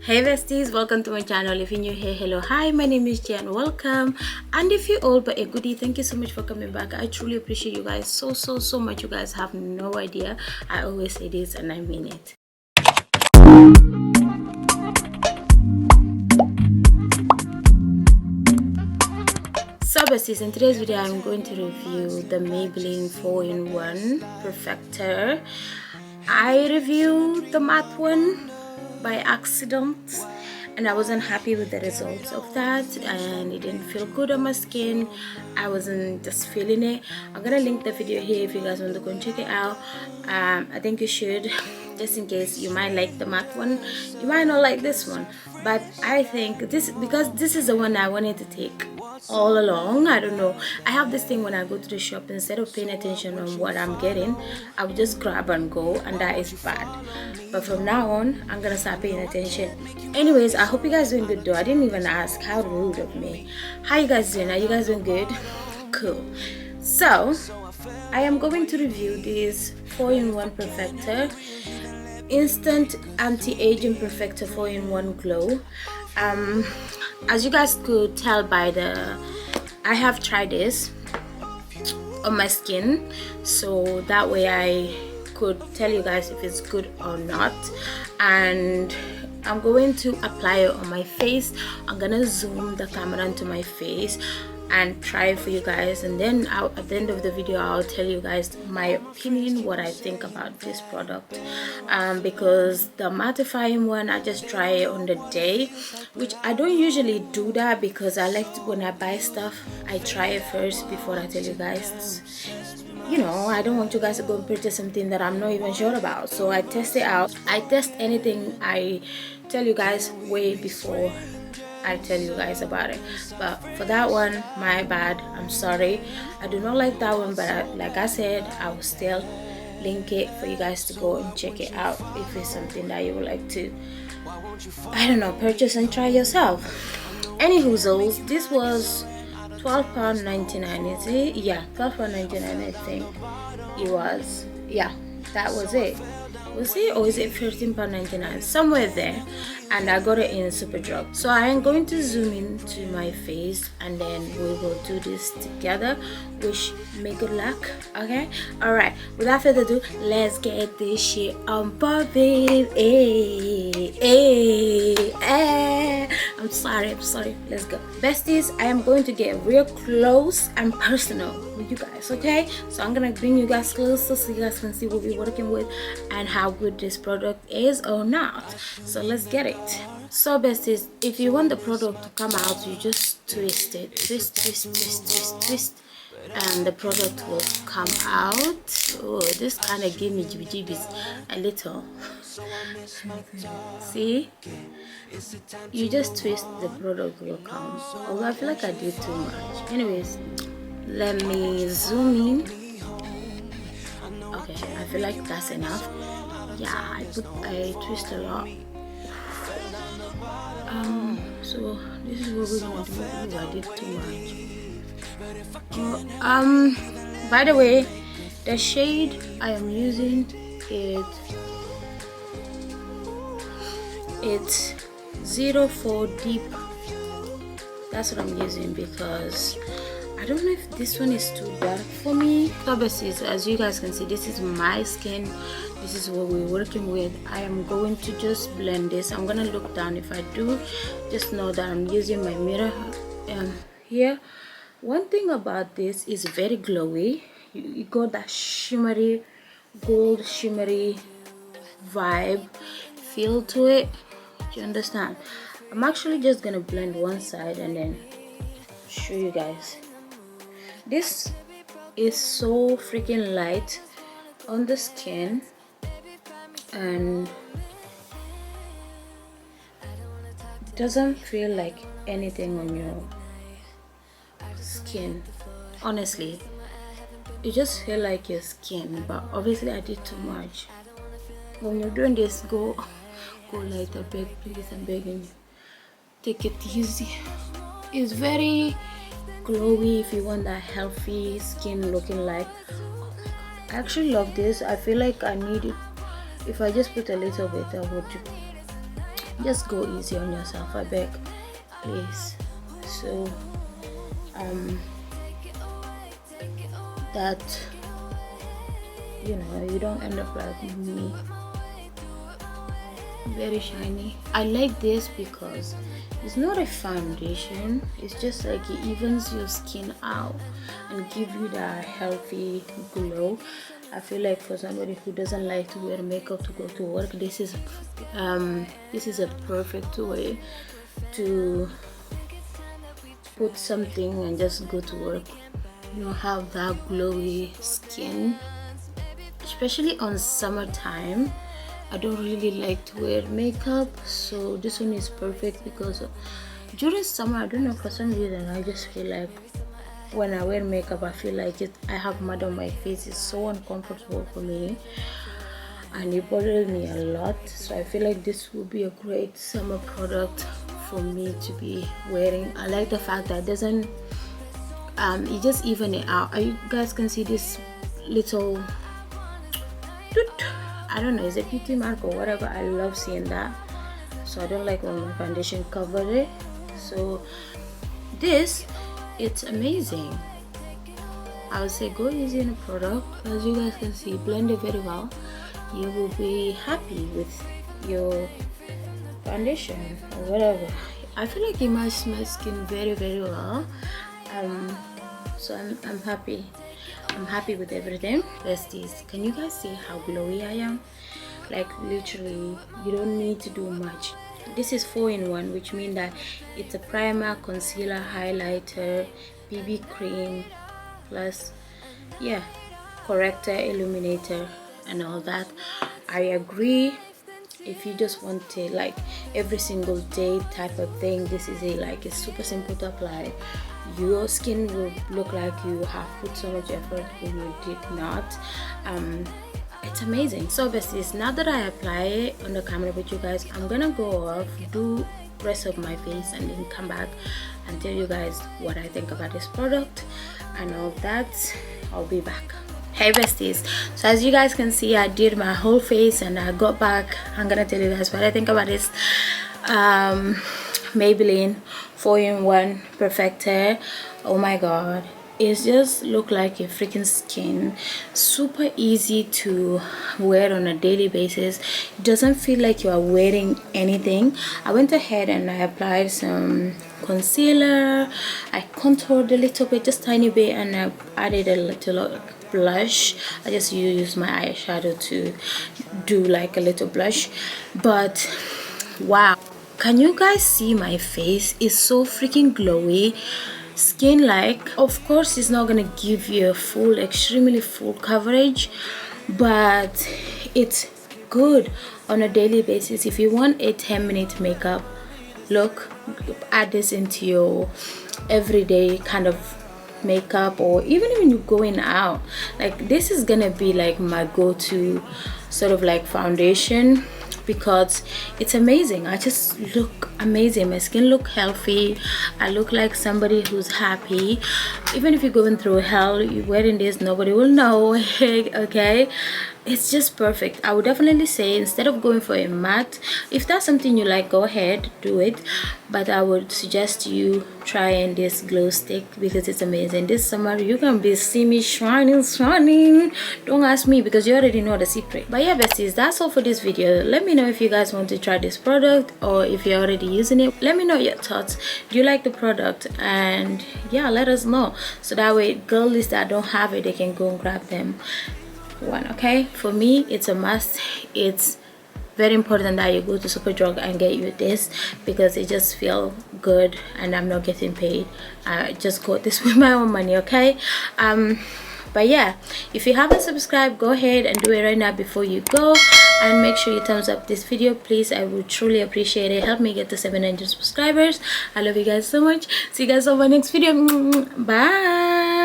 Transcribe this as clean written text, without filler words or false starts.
Hey besties, welcome to my channel. If you're new here, hello, hi, my name is Jan, welcome. And if you're old but a goodie, thank you so much for coming back. I truly appreciate you guys so much. You guys have no idea. I always say this and I mean it. So besties, in today's video I'm going to review the Maybelline 4-in-1 Perfector. I reviewed the matte one by accident and I wasn't happy with the results of that, and it didn't feel good on my skin. I wasn't just feeling it. I'm gonna link the video here if you guys want to go and check it out. I think you should, just in case you might like the matte one, you might not like this one, but I think this, because this is the one I wanted to take all along. I don't know, I have this thing when I go to the shop, instead of paying attention on what I'm getting, I would just grab and go, and that is bad. But from now on I'm gonna start paying attention. Anyways, I hope you guys doing good though. I didn't even ask, how rude of me. How you guys doing? Are you guys doing good? Cool. So I am going to review this 4-in-1 Perfector Instant Anti-Aging Perfector 4-in-1 Glow. As you guys could tell by the, I have tried this on my skin, so that way I could tell you guys if it's good or not. And I'm going to apply it on my face. I'm gonna zoom the camera into my face and try it for you guys, and then at the end of the video I'll tell you guys my opinion, what I think about this product. Because the mattifying one, I just try it on the day, which I don't usually do that, because I like to, when I buy stuff, I try it first before I tell you guys. You know, I don't want you guys to go and purchase something that I'm not even sure about, so I test it out. I test anything I tell you guys way before I tell you guys about it. But for that one, my bad, I'm sorry, I do not like that one. But like I said, I will still link it for you guys to go and check it out if it's something that you would like to, I don't know, purchase and try yourself. Anywho, this was £12.99, is it? Yeah, £12.99 I think it was. Yeah, that was it. Was it, or is it £13.99? Somewhere there. And I got it in Superdrug. So I am going to zoom into my face, and then we will do this together. Wish me good luck. Okay, all right, without further ado, let's get this shit on popping. I'm sorry, let's go. Besties, I am going to get real close and personal with you guys, okay? So I'm gonna bring you guys closer so you guys can see what we're working with and how good this product is or not. So let's get it. So besties, if you want the product to come out, you just twist it, twist, and the product will come out. Oh, this kind of gave me jibijibis a little. See, you just twist, the product will come. Although I feel like I did too much. Anyways, let me zoom in. Okay, I feel like that's enough. Yeah, I twist a lot. So this is what we're gonna do. I did too much. By the way, the shade I am using it's 04 Deep. That's what I'm using, because I don't know if this one is too dark for me. Obviously, as you guys can see, this is my skin. This is what we're working with. I am going to just blend this. I'm gonna look down if I do. Just know that I'm using my mirror here. One thing about this is very glowy. You got that shimmery, gold shimmery vibe feel to it. Do you understand? I'm actually just gonna blend one side and then show you guys. This is so freaking light on the skin, and it doesn't feel like anything on your skin. Honestly, you just feel like your skin, but obviously I did too much. When you're doing this, go light, I beg, please, I'm begging you. Take it easy. It's very glowy if you want that healthy skin looking like. Oh my god, I actually love this. I feel like I need it. If I just put a little bit, I would just go easy on yourself, I beg, please. So that you know you don't end up like me, very shiny. I like this because it's not a foundation, it's just like it evens your skin out and give you that healthy glow. I feel like for somebody who doesn't like to wear makeup to go to work, this is a perfect way to put something and just go to work. You know, have that glowy skin, especially on summertime. I don't really like to wear makeup, so this one is perfect because during summer, I don't know, for some reason I just feel like when I wear makeup I feel like I have mud on my face. It's so uncomfortable for me and it bothers me a lot, so I feel like this would be a great summer product for me to be wearing. I like the fact that it doesn't it just even it out. You guys can see this little, I don't know, is it beauty mark or whatever. I love seeing that, so I don't like when my foundation covered it. So this, it's amazing. I would say go easy on the product. As you guys can see, blend it very well. You will be happy with your foundation or whatever. I feel like it matches my skin very well. So I'm happy. I'm happy with everything. Besties, can you guys see how glowy I am? Like literally, you don't need to do much. This is 4-in-1, which means that it's a primer, concealer, highlighter, BB cream, plus corrector, illuminator, and all that. I agree. If you just want to like every single day type of thing, this is a super simple to apply. Your skin will look like you have put so much effort when you did not. It's amazing. So besties, now that I apply it on the camera with you guys, I'm gonna go off, do rest of my face, and then come back and tell you guys what I think about this product and all that. I'll be back. Hey besties, so as you guys can see, I did my whole face and I got back. I'm gonna tell you guys what I think about this Maybelline 4-in-1 Perfector. Oh my god, it just look like a freaking skin. Super easy to wear on a daily basis. It doesn't feel like you are wearing anything. I went ahead and I applied some concealer. I contoured a little bit, just tiny bit, and I added a little blush. I just use my eyeshadow to do like a little blush. But wow, can you guys see my face? It's so freaking glowy skin. Like, of course it's not gonna give you a full, extremely full coverage, but it's good on a daily basis. If you want a 10-minute makeup look, add this into your everyday kind of makeup, or even when you're going out, like this is gonna be like my go-to sort of like foundation, because it's amazing. I just look amazing. My skin look healthy. I look like somebody who's happy. Even if you're going through hell, you're wearing this, nobody will know. Okay, it's just perfect. I would definitely say, instead of going for a matte, if that's something you like, go ahead, do it, but I would suggest you trying this glow stick because it's amazing. This summer you can see me shining. Don't ask me because you already know the secret. But yeah besties, that's all for this video. Let me know if you guys want to try this product, or if you're already using it, let me know your thoughts. Do you like the product? And yeah, let us know, so that way girlies that don't have it, they can go and grab them one. Okay, for me it's a must. It's very important that you go to Superdrug and get you this, because it just feels good and I'm not getting paid. I just got this with my own money. Okay, but yeah, if you haven't subscribed, go ahead and do it right now before you go, and make sure you thumbs up this video, please. I would truly appreciate it. Help me get to 700 subscribers. I love you guys so much. See you guys on my next video. Bye.